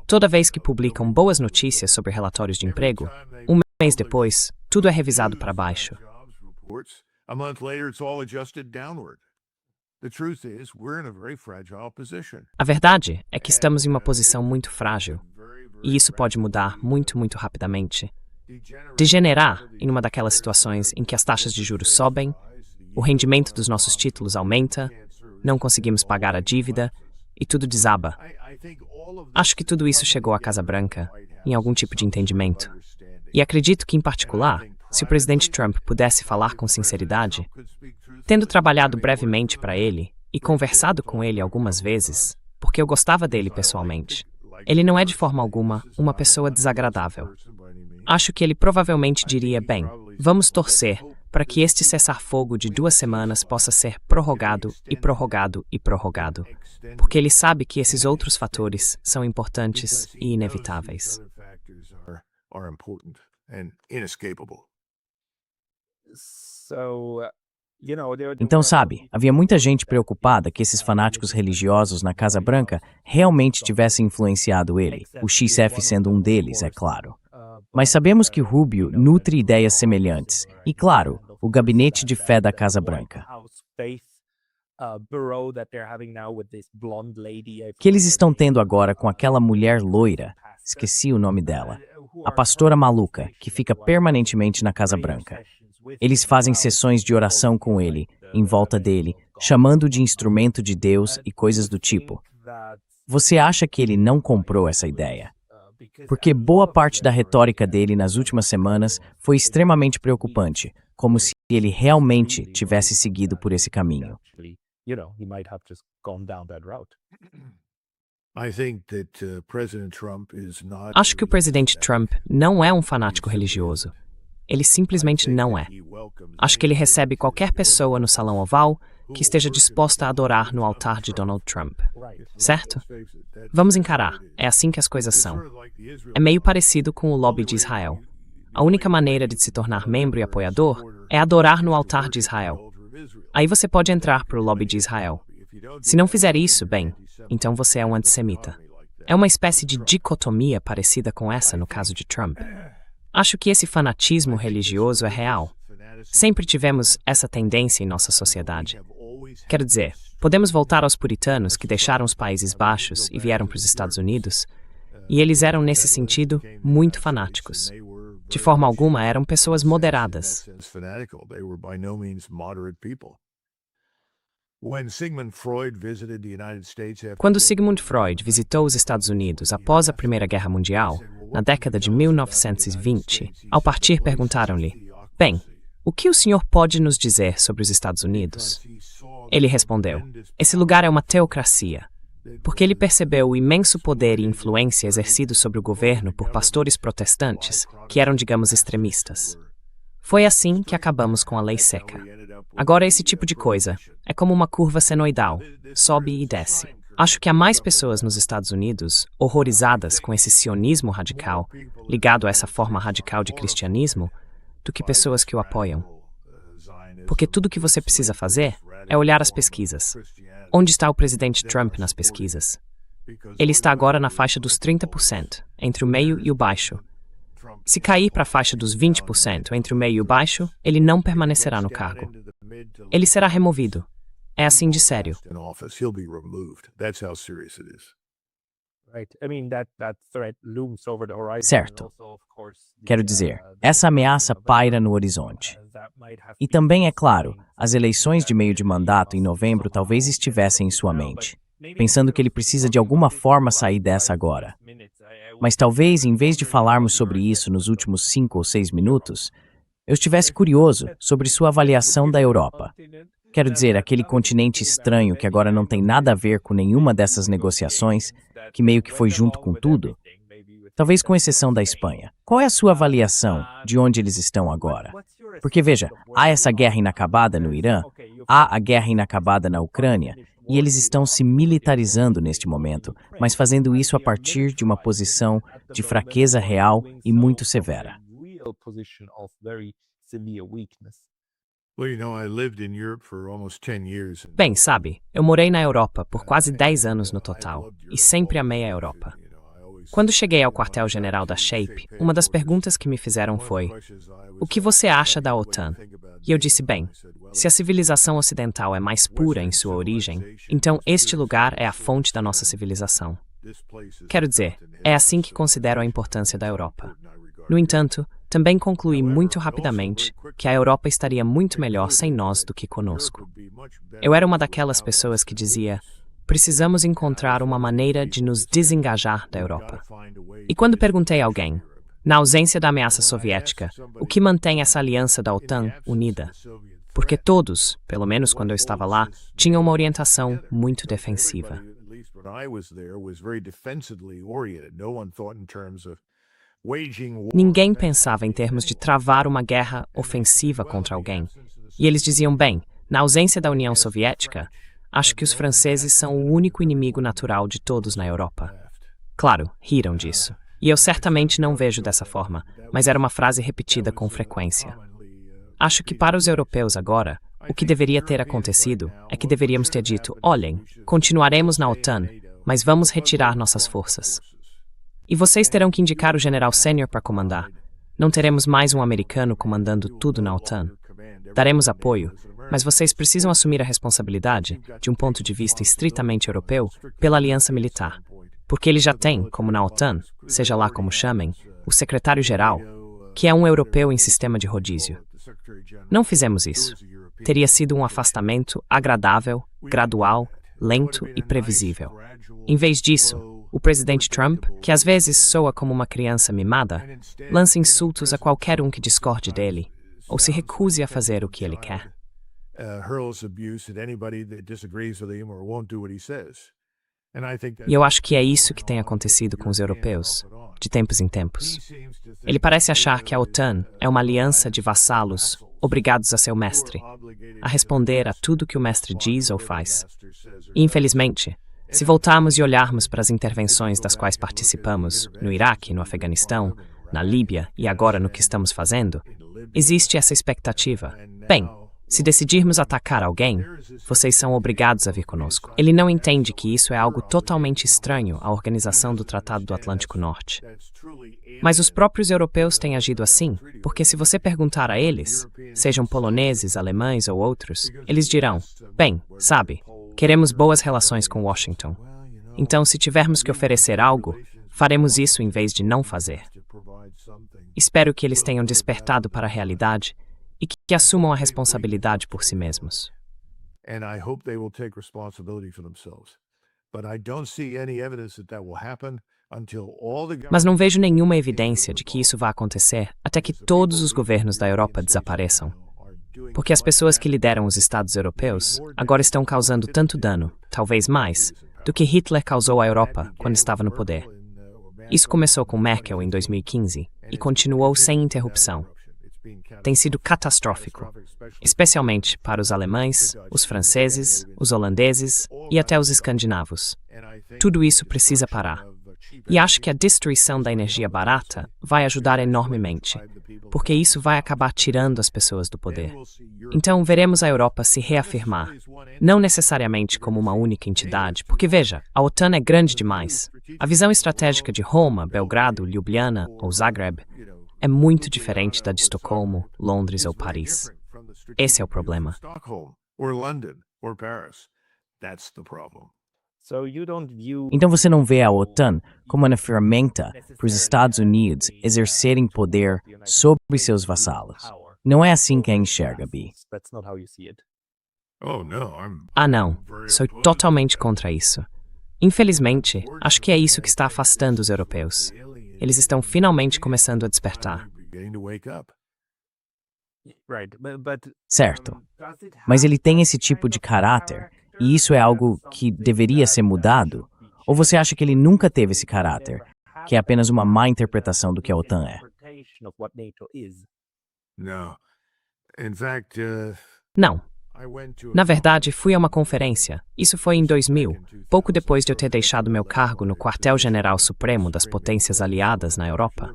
Toda vez que publicam boas notícias sobre relatórios de emprego, um mês depois, tudo é revisado para baixo. A verdade é que estamos em uma posição muito frágil, e isso pode mudar muito, muito rapidamente. Degenerar em uma daquelas situações em que as taxas de juros sobem, o rendimento dos nossos títulos aumenta, não conseguimos pagar a dívida e tudo desaba. Acho que tudo isso chegou à Casa Branca em algum tipo de entendimento. E acredito que, em particular, se o presidente Trump pudesse falar com sinceridade, tendo trabalhado brevemente para ele e conversado com ele algumas vezes, porque eu gostava dele pessoalmente, ele não é de forma alguma uma pessoa desagradável. Acho que ele provavelmente diria: bem, vamos torcer para que este cessar-fogo de 2 semanas possa ser prorrogado e prorrogado e prorrogado, porque ele sabe que esses outros fatores são importantes e inevitáveis. Então, sabe, havia muita gente preocupada que esses fanáticos religiosos na Casa Branca realmente tivessem influenciado ele, o XF sendo um deles, é claro. Mas sabemos que Rubio nutre ideias semelhantes e, claro, o gabinete de fé da Casa Branca. Que eles estão tendo agora com aquela mulher loira, esqueci o nome dela, a pastora maluca, que fica permanentemente na Casa Branca. Eles fazem sessões de oração com ele, em volta dele, chamando-o de instrumento de Deus e coisas do tipo. Você acha que ele não comprou essa ideia? Porque boa parte da retórica dele nas últimas semanas foi extremamente preocupante, como se ele realmente tivesse seguido por esse caminho. he might have just gone down that route. Acho que o presidente Trump não é um fanático religioso. Ele simplesmente não é. Acho que ele recebe qualquer pessoa no Salão Oval que esteja disposta a adorar no altar de Donald Trump. Certo? Vamos encarar. É assim que as coisas são. É meio parecido com o lobby de Israel. A única maneira de se tornar membro e apoiador é adorar no altar de Israel. Aí você pode entrar para o lobby de Israel. Se não fizer isso, bem, então você é um antissemita. É uma espécie de dicotomia parecida com essa no caso de Trump. Acho que esse fanatismo religioso é real. Sempre tivemos essa tendência em nossa sociedade. Quero dizer, podemos voltar aos puritanos que deixaram os Países Baixos e vieram para os Estados Unidos, e eles eram, nesse sentido, muito fanáticos. De forma alguma, eram pessoas moderadas. Quando Sigmund Freud visitou os Estados Unidos após a Primeira Guerra Mundial, na década de 1920, ao partir perguntaram-lhe: "Bem, o que o senhor pode nos dizer sobre os Estados Unidos?" Ele respondeu: "Esse lugar é uma teocracia." Porque ele percebeu o imenso poder e influência exercidos sobre o governo por pastores protestantes, que eram, digamos, extremistas. Foi assim que acabamos com a lei seca. Agora esse tipo de coisa é como uma curva senoidal, sobe e desce. Acho que há mais pessoas nos Estados Unidos horrorizadas com esse sionismo radical, ligado a essa forma radical de cristianismo, do que pessoas que o apoiam. Porque tudo o que você precisa fazer é olhar as pesquisas. Onde está o presidente Trump nas pesquisas? Ele está agora na faixa dos 30%, entre o meio e o baixo. Se cair para a faixa dos 20%, entre o meio e o baixo, ele não permanecerá no cargo. Ele será removido. É assim de sério. Certo. Quero dizer, essa ameaça paira no horizonte. E também, é claro, as eleições de meio de mandato em novembro talvez estivessem em sua mente, pensando que ele precisa de alguma forma sair dessa agora. Mas talvez, em vez de falarmos sobre isso nos últimos 5 ou 6 minutos, eu estivesse curioso sobre sua avaliação da Europa. Quero dizer, aquele continente estranho que agora não tem nada a ver com nenhuma dessas negociações, que meio que foi junto com tudo. Talvez com exceção da Espanha. Qual é a sua avaliação de onde eles estão agora? Porque, veja, há essa guerra inacabada no Irã, há a guerra inacabada na Ucrânia, e eles estão se militarizando neste momento, mas fazendo isso a partir de uma posição de fraqueza real e muito severa. Bem, sabe, eu morei na Europa por quase 10 anos no total, e sempre amei a Europa. Quando cheguei ao quartel-general da SHAPE, uma das perguntas que me fizeram foi: "O que você acha da OTAN?" E eu disse: "Bem, se a civilização ocidental é mais pura em sua origem, então este lugar é a fonte da nossa civilização." Quero dizer, é assim que considero a importância da Europa. No entanto, também concluí muito rapidamente que a Europa estaria muito melhor sem nós do que conosco. Eu era uma daquelas pessoas que dizia: "Precisamos encontrar uma maneira de nos desengajar da Europa." E quando perguntei a alguém, na ausência da ameaça soviética, o que mantém essa aliança da OTAN unida? Porque todos, pelo menos quando eu estava lá, tinham uma orientação muito defensiva. Ninguém pensava em termos de travar uma guerra ofensiva contra alguém. E eles diziam: "Bem, na ausência da União Soviética, acho que os franceses são o único inimigo natural de todos na Europa." Claro, riram disso. E eu certamente não vejo dessa forma, mas era uma frase repetida com frequência. Acho que para os europeus agora, o que deveria ter acontecido é que deveríamos ter dito: "Olhem, continuaremos na OTAN, mas vamos retirar nossas forças. E vocês terão que indicar o general sênior para comandar. Não teremos mais um americano comandando tudo na OTAN. Daremos apoio, mas vocês precisam assumir a responsabilidade, de um ponto de vista estritamente europeu, pela aliança militar. Porque ele já tem, como na OTAN, seja lá como chamem, o secretário-geral, que é um europeu em sistema de rodízio." Não fizemos isso. Teria sido um afastamento agradável, gradual, lento e previsível. Em vez disso, o presidente Trump, que às vezes soa como uma criança mimada, lança insultos a qualquer um que discorde dele, ou se recuse a fazer o que ele quer. hurls abuse at anybody that disagrees with him or won't do what he says. E eu acho que é isso que tem acontecido com os europeus, de tempos em tempos. Ele parece achar que a OTAN é uma aliança de vassalos obrigados a seu mestre, a responder a tudo que o mestre diz ou faz. E, infelizmente, se voltarmos e olharmos para as intervenções das quais participamos, no Iraque, no Afeganistão, na Líbia e agora no que estamos fazendo, existe essa expectativa. Bem, se decidirmos atacar alguém, vocês são obrigados a vir conosco. Ele não entende que isso é algo totalmente estranho à organização do Tratado do Atlântico Norte. Mas os próprios europeus têm agido assim, porque se você perguntar a eles, sejam poloneses, alemães ou outros, eles dirão, bem, sabe, queremos boas relações com Washington. Então, se tivermos que oferecer algo, faremos isso em vez de não fazer. Espero que eles tenham despertado para a realidade e que assumam a responsabilidade por si mesmos. Mas não vejo nenhuma evidência de que isso vá acontecer até que todos os governos da Europa desapareçam. Porque as pessoas que lideram os Estados europeus agora estão causando tanto dano, talvez mais, do que Hitler causou à Europa quando estava no poder. Isso começou com Merkel em 2015 e continuou sem interrupção. Tem sido catastrófico, especialmente para os alemães, os franceses, os holandeses e até os escandinavos. Tudo isso precisa parar. E acho que a destruição da energia barata vai ajudar enormemente, porque isso vai acabar tirando as pessoas do poder. Então veremos a Europa se reafirmar, não necessariamente como uma única entidade, porque veja, a OTAN é grande demais. A visão estratégica de Roma, Belgrado, Ljubljana ou Zagreb é muito diferente da de Estocolmo, Londres ou Paris. Esse é o problema. Então você não vê a OTAN como uma ferramenta para os Estados Unidos exercerem poder sobre seus vassalos. Não é assim que a enxerga, Bi. Ah, não. Sou totalmente contra isso. Infelizmente, acho que é isso que está afastando os europeus. Eles estão finalmente começando a despertar. Certo. Mas ele tem esse tipo de caráter, e isso é algo que deveria ser mudado? Ou você acha que ele nunca teve esse caráter, que é apenas uma má interpretação do que a OTAN é? Não. Na verdade, fui a uma conferência. Isso foi em 2000, pouco depois de eu ter deixado meu cargo no Quartel-General Supremo das Potências Aliadas na Europa.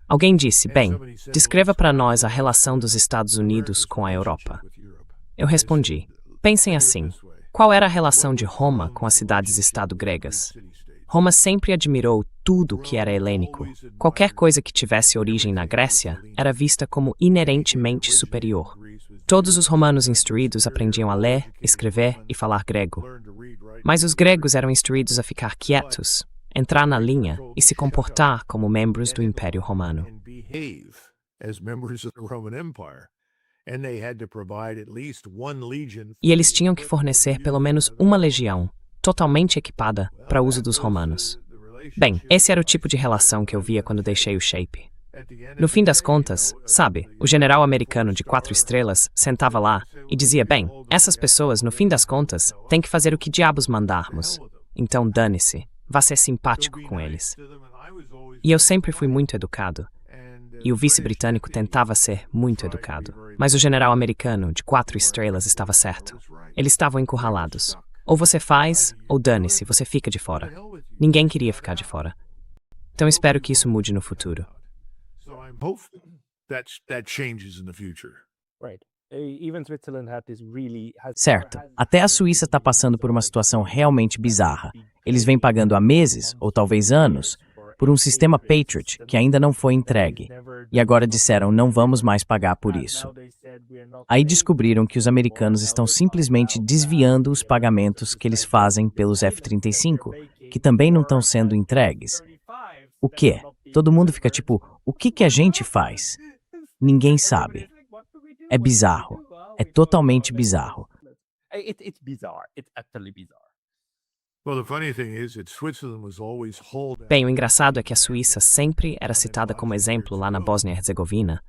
Alguém disse, bem, descreva para nós a relação dos Estados Unidos com a Europa. Eu respondi, pensem assim, qual era a relação de Roma com as cidades-estado gregas? Roma sempre admirou tudo o que era helênico. Qualquer coisa que tivesse origem na Grécia era vista como inerentemente superior. Todos os romanos instruídos aprendiam a ler, escrever e falar grego. Mas os gregos eram instruídos a ficar quietos, entrar na linha e se comportar como membros do Império Romano. E eles tinham que fornecer pelo menos uma legião, totalmente equipada, para uso dos romanos. Bem, esse era o tipo de relação que eu via quando deixei o Shape. No fim das contas, sabe, o general americano de 4 estrelas sentava lá e dizia, bem, essas pessoas, no fim das contas, têm que fazer o que diabos mandarmos. Então dane-se, vá ser simpático com eles. E eu sempre fui muito educado. E o vice-britânico tentava ser muito educado. Mas o general americano de 4 estrelas estava certo. Eles estavam encurralados. Ou você faz, ou dane-se, você fica de fora. Ninguém queria ficar de fora. Então espero que isso mude no futuro. Certo. Até a Suíça está passando por uma situação realmente bizarra. Eles vêm pagando há meses, ou talvez anos, por um sistema Patriot que ainda não foi entregue. E agora disseram, não vamos mais pagar por isso. Aí descobriram que os americanos estão simplesmente desviando os pagamentos que eles fazem pelos F-35, que também não estão sendo entregues. O quê? Todo mundo fica tipo, o que a gente faz? Ninguém sabe. É bizarro. É totalmente bizarro. Bem, o engraçado é que a Suíça sempre era citada como exemplo lá na Bósnia-Herzegovina,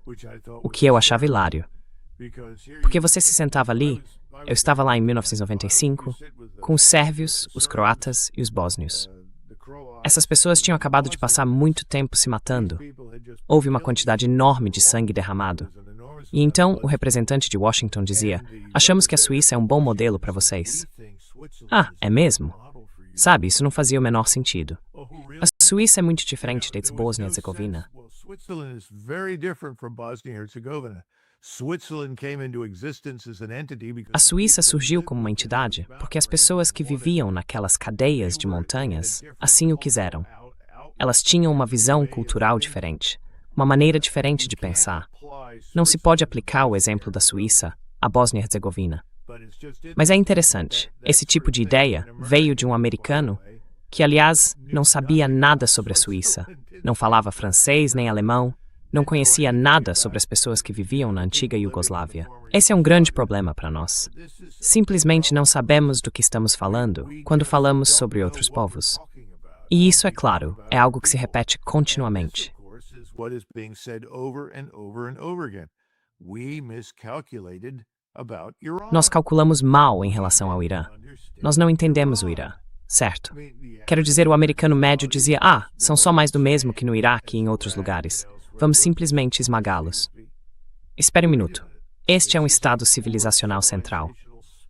o que eu achava hilário. Porque você se sentava ali, eu estava lá em 1995, com os sérvios, os croatas e os bósnios. Essas pessoas tinham acabado de passar muito tempo se matando. Houve uma quantidade enorme de sangue derramado. E então o representante de Washington dizia: achamos que a Suíça é um bom modelo para vocês. Ah, é mesmo? Sabe, isso não fazia o menor sentido. A Suíça é muito diferente da Bósnia-Herzegovina. Switzerland is very different from Bosnia-Herzegovina. Switzerland came into existence as an entity because A Suíça surgiu como uma entidade porque as pessoas que viviam naquelas cadeias de montanhas assim o quiseram. Elas tinham uma visão cultural diferente, uma maneira diferente de pensar. Não se pode aplicar o exemplo da Suíça à Bósnia-Herzegovina. Mas é interessante, esse tipo de ideia veio de um americano que, aliás, não sabia nada sobre a Suíça, não falava francês nem alemão, não conhecia nada sobre as pessoas que viviam na antiga Iugoslávia. Esse é um grande problema para nós. Simplesmente não sabemos do que estamos falando quando falamos sobre outros povos. E isso, é claro, é algo que se repete continuamente. what is being said over and over and over again. We miscalculated about Iran. Nós calculamos mal em relação ao Irã. Nós não entendemos o Irã, certo? Quero dizer, o americano médio dizia: são só mais do mesmo que no Iraque e em outros lugares. Vamos simplesmente esmagá-los. Espere um minuto. Este é um estado civilizacional central.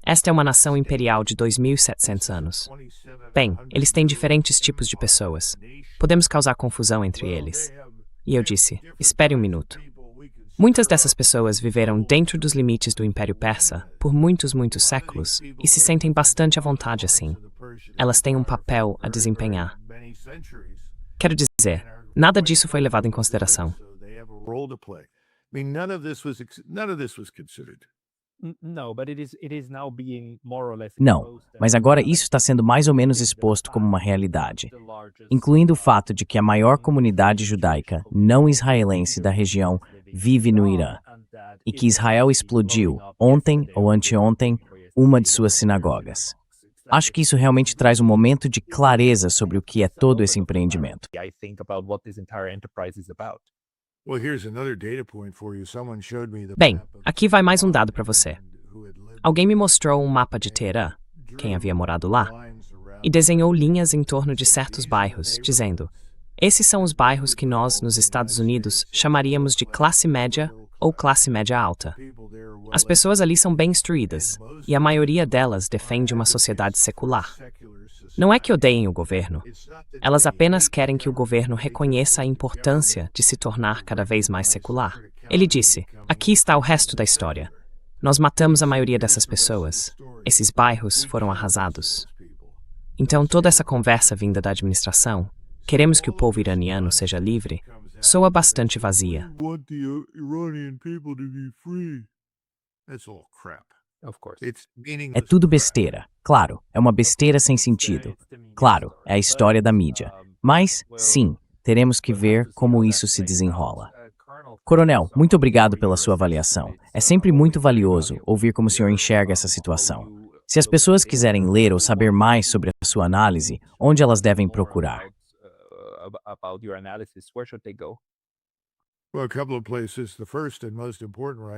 Esta é uma nação imperial de 2.700 anos. Bem, eles têm diferentes tipos de pessoas. Podemos causar confusão entre eles. E eu disse: espere um minuto. Muitas dessas pessoas viveram dentro dos limites do Império Persa por muitos séculos e se sentem bastante à vontade assim. Elas têm um papel a desempenhar. Quero dizer, nada disso foi levado em consideração. Não, mas agora isso está sendo mais ou menos exposto como uma realidade, incluindo o fato de que a maior comunidade judaica não israelense da região vive no Irã, e que Israel explodiu, ontem ou anteontem, uma de suas sinagogas. Acho que isso realmente traz um momento de clareza sobre o que é todo esse empreendimento. Bem, aqui vai mais um dado para você. Alguém me mostrou um mapa de Teherã, quem havia morado lá, e desenhou linhas em torno de certos bairros, dizendo: esses são os bairros que nós, nos Estados Unidos, chamaríamos de classe média ou classe média alta. As pessoas ali são bem instruídas, e a maioria delas defende uma sociedade secular. Não é que odeiem o governo. Elas apenas querem que o governo reconheça a importância de se tornar cada vez mais secular. Ele disse: aqui está o resto da história. Nós matamos a maioria dessas pessoas. Esses bairros foram arrasados. Então toda essa conversa vinda da administração, queremos que o povo iraniano seja livre, soa bastante vazia. É tudo besteira. Claro, é uma besteira sem sentido. Claro, é a história da mídia. Mas, sim, teremos que ver como isso se desenrola. Coronel, muito obrigado pela sua avaliação. É sempre muito valioso ouvir como o senhor enxerga essa situação. Se as pessoas quiserem ler ou saber mais sobre a sua análise, onde elas devem procurar?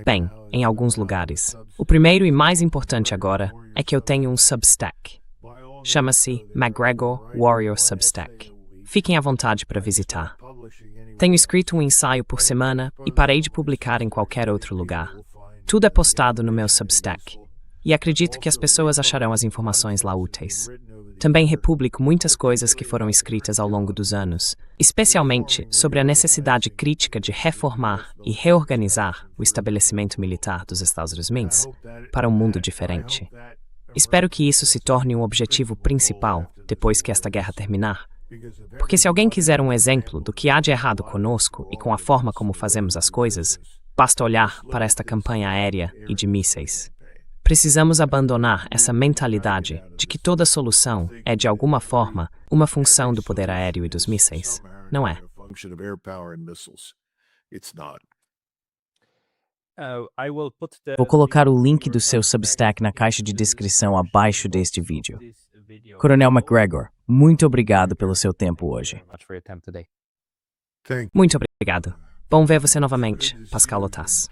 Bem, em alguns lugares. O primeiro e mais importante agora é que eu tenho um Substack. Chama-se McGregor Warrior Substack. Fiquem à vontade para visitar. Tenho escrito um ensaio por semana e parei de publicar em qualquer outro lugar. Tudo é postado no meu Substack. E acredito que as pessoas acharão as informações lá úteis. Também republico muitas coisas que foram escritas ao longo dos anos, especialmente sobre a necessidade crítica de reformar e reorganizar o estabelecimento militar dos Estados Unidos para um mundo diferente. Espero que isso se torne um objetivo principal depois que esta guerra terminar. Porque se alguém quiser um exemplo do que há de errado conosco e com a forma como fazemos as coisas, basta olhar para esta campanha aérea e de mísseis. Precisamos abandonar essa mentalidade de que toda solução é, de alguma forma, uma função do poder aéreo e dos mísseis. Não é? Vou colocar o link do seu Substack na caixa de descrição abaixo deste vídeo. Coronel McGregor, muito obrigado pelo seu tempo hoje. Muito obrigado. Bom ver você novamente, Pascal Lotas.